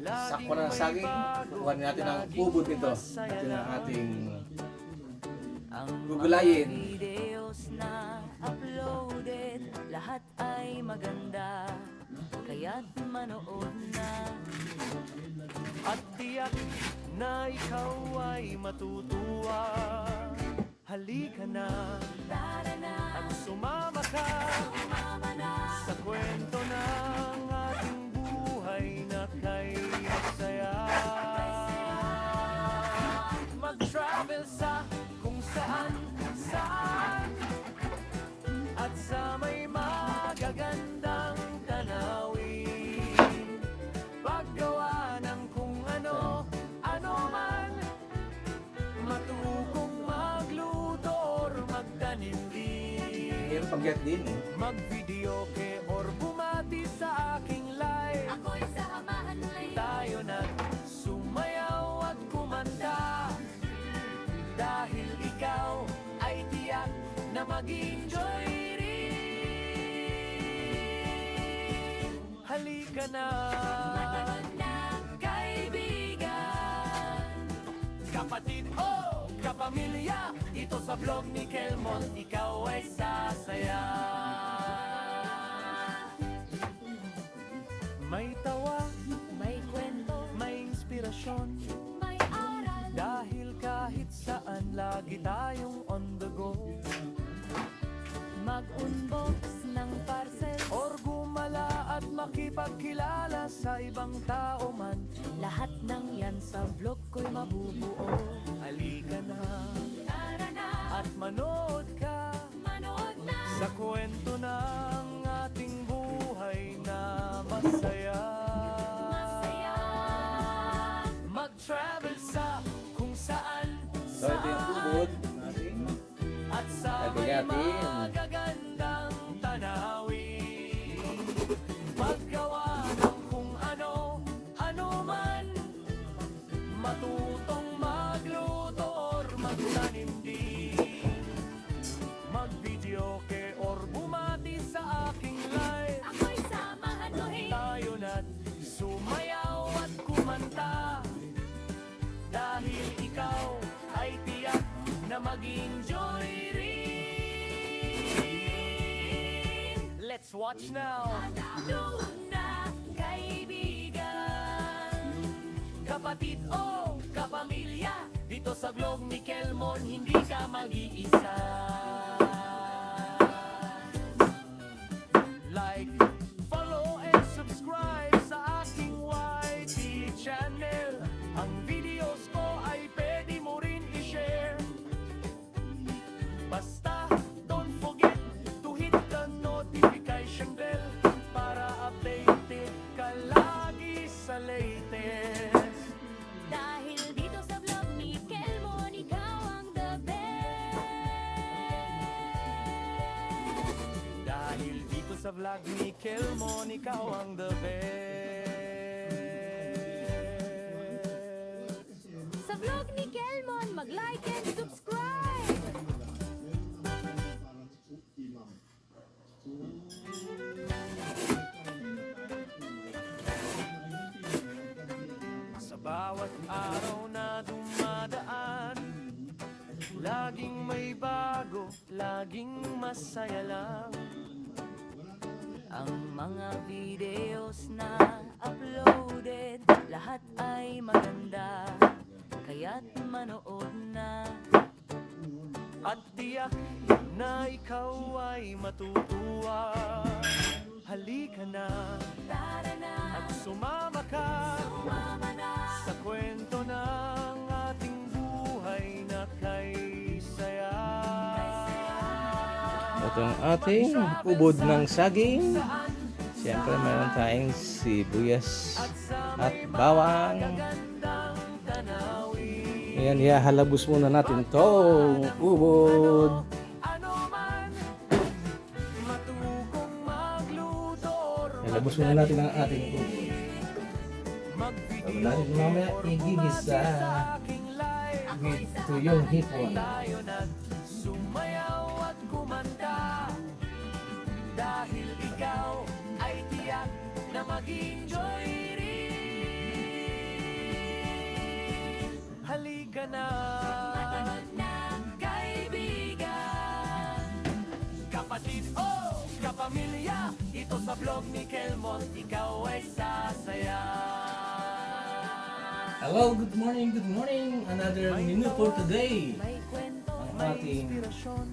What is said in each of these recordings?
sakwa na ng saging, kukuha natin ang ubod nito. Ito na ating gugulayin. Videos na uploaded, lahat ay maganda, kaya't manood na. At tiyak na ikaw ay matutuwa. Halika na at sumama ka sa kwento ng ating buhay na kay masaya. Mag-travel sa kung saan at sa may magagandang tanawin. Paggawa ng kung ano man, matutong magluto or magtanim din. Mayroon pagyat din eh. Mag-video ke or bumati sa aking live. Ako'y samahan mo Tayo na sumayaw at kumanta. Dahil ikaw ay tiyak na mag-enjoy rin. Halika na, kaibigan. kapatid o kapamilya, dito sa vlog ni Kelmon, ikaw ay sasaya. May tawa, May kwento, may inspirasyon, may aral, dahil kahit saan lagi tayong on the go. mag-unbox ng parcel, Or gumala at makipagkilala sa ibang tao man. lahat ng yan sa vlog ko'y mabubuo. Halika na Tara na, at manood ka manood na. sa kwento ng ating buhay na masaya. Masaya. Mag-travel sa kung saan So ito yung ubod natin. at sa may Hati-hatiin. magagandang tanawin. Paggawa ng kung ano man, matutong magluto or magtanim din. Mag-video ke or bumati sa aking live. Ako'y samahan mo Tayo na't sumayaw at kumanta. Dahil ikaw ay tiyak na mag-enjoy rin. Let's watch now. doon na, kaibigan. Kapatid o kapamilya, dito sa vlog ni Kelmon, hindi ka mag-iisa. Like, follow and subscribe sa aking YT channel. Ang videos ko ay pwede mo rin i-share. Basta, don't forget to hit the notification bell para updated ka lagi sa latest. Dahil dito sa vlog ni Kelmon, ikaw ang the best. Dahil dito sa vlog ni Kelmon, ikaw ang the best. Sa vlog ni Kelmon, mag-like and subscribe. Sa bawat araw na dumadaan, laging may bago, laging masaya lang. Ang mga videos na uploaded, lahat ay maganda, kaya't manood na. At tiyak na ikaw ay matutuwa. Halika na Tara na, at sumama ka mama na. sa kwento ng ating buhay na kay saya. Ito ang ating ubod ng saging. Siyempre mayroon tayong sibuyas at bawang. Ayan, ihahalabos muna natin itong ubod. Ihalabos muna natin ang ating ubod. Bago natin mamaya igigisa with tuyong hipon. Sumayaw at kumanta dahil ikaw ay tiyak na mag-enjoy rin. Halika na, kaibigan, kapatid o kapamilya, ito sa vlog ni Kelmon, ikaw ay sasaya. Hello, good morning, good morning. Another menu for today. May kwento, Ang May ating inspirasyon,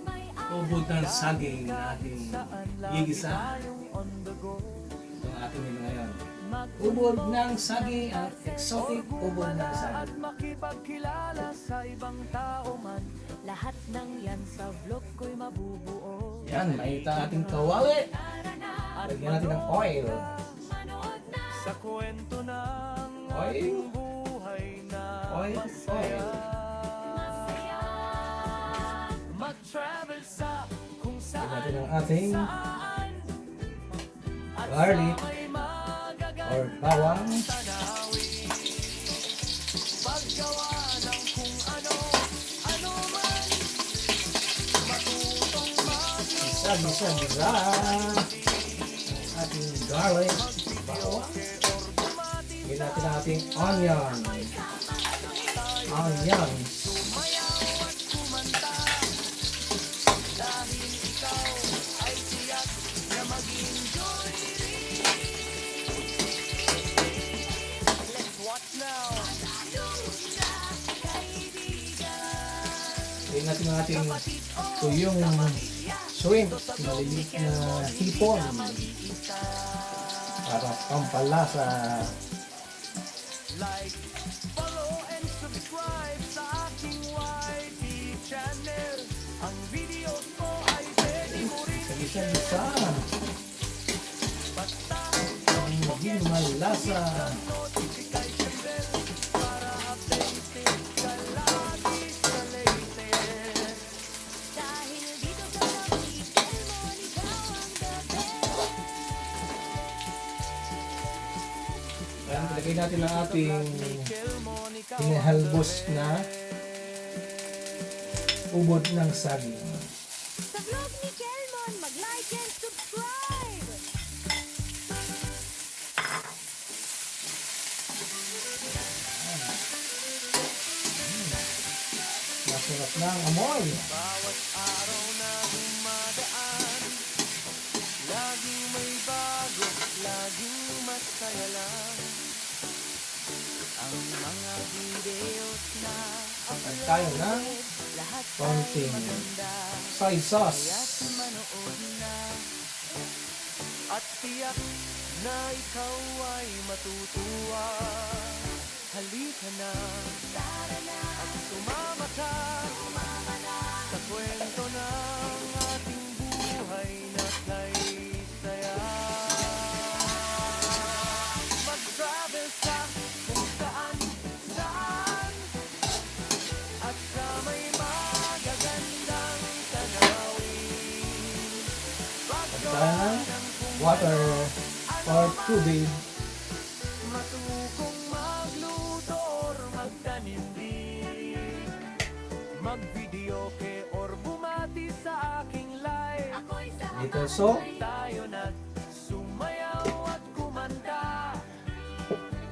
may ubod ng saging na ating saan lagi gigisa. tayong on the go. Ito ang ating menu ngayon. Ubod ng saging at exotic ubod ng At saging. makipagkilala sa ibang tao man. lahat ng yan sa vlog ko'y mabubuo. Yan, makita ating kawali. At Lagyan natin ng oil. Manood na sa kwento ng Oil. ating buhay na Oil, masaya. masaya. Mag-travel sa kung Lagyan saan natin ang ating saan. At garlic sa may magagandang or bawang. tanawin. Paggawa ng kung ano, ano man. Matutong magluto Gisa. Ang ating garlic. Bawang. or bumati. Lagyan natin ang ating onion. Onions. Sumayaw at kumanta. Dahil ikaw ay tiyak na mag-enjoy rin. Let's watch now. Lagyan natin ang ating tuyong shrimp. Maliliit na hipon. Para pampalasa. Like, follow, and subscribe sa aking YT channel. Ang videos ko ay pwede mo rin Gisa-gisa. basta Ang maging malasa. notification bell para updated ka lagi sa latest. Dahil dito sa vlog ni Kelmon, ikaw ang the best. Ayan, lagay natin ang ating Kelmon, ikaw hinahalbos na ubod ng saging. Sa vlog ni Kelmon, mag-like and subscribe. Masarap na ang amoy. bawat araw na dumadaan, laging may bago, laging masaya lang. Ang mga videos na At tayo ng lahat konting maganda, soy sauce. kaya't manood na. At tiyak na ikaw ay matutuwa. Halika na, at sumama ka sa kwento ng ating buhay na kay saya. Mag-travel sa kung saan saan, at sa may magagandang tanawin. Tayo ng water or tubig. Matukong magluto or magtanim din, mag-video ke or bumati sa aking live. Dito so, Tayo na sumayaw at kumanta,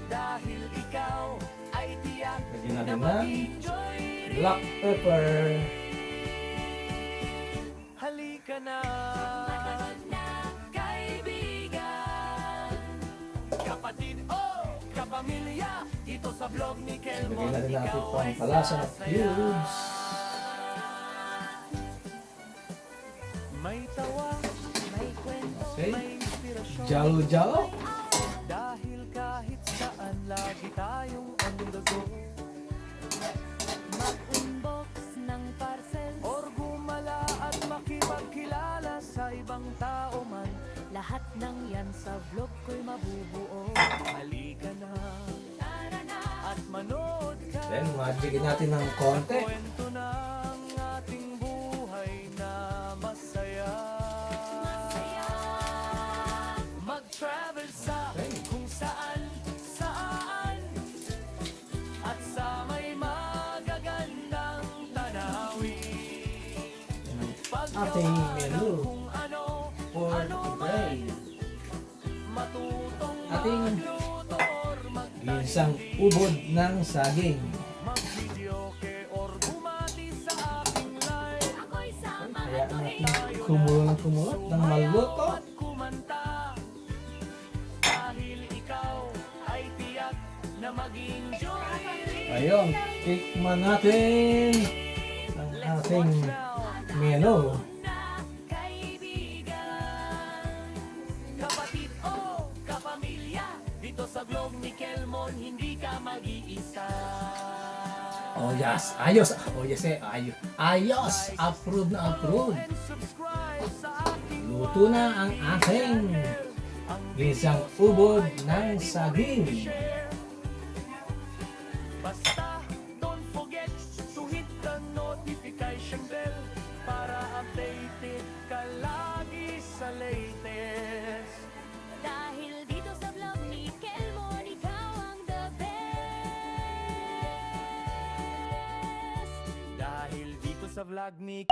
dahil ikaw ay tiyak lagyan na natin ng mag-enjoy rin. black pepper. Halika na, kaibigan, kapatid o kapamilya, ito sa vlog ni Kelmon, Lagyan natin natin ikaw ay pampalasa na sasaya. cubes. May tawa, may kwento, Okay. may inspirasyon. Jalo-jalo. Dahil kahit saan lagi tayong on the go. Mag-unbox ng parcel, Or gumala at makipagkilala sa ibang tao man. lahat ng yan sa vlog ko'y mabubuo. Halika na, at manood ka. Then, magiging natin ng konti. Kwento ng ating buhay na masaya. Mag-travel sa Okay. kung saan saan, at sa may magagandang tanawin. Ating menu Kung ano, for today. matutong Ating magluto or ginsang ubod ng saging. mag-video kumulat ng maluto. at kumanta. Dahil ikaw ay tiyak na maging jury. Ayun, tikman natin ang ating menu. Na kaibigan, Kapatid o kapamilya, dito sa vlog ni Kelmon, hindi ka mag-iisa. Oh yes, ayos. Oh yes ayos. Ayos, approve na approve. And subscribe sa aking Luto na ang ating isang ubod ng saging. Basta, don't forget to hit the notification bell para updated ka lagi sa latest. dahil dito sa vlog ni Kelmon, ikaw ang the best. Dahil dito sa vlog ni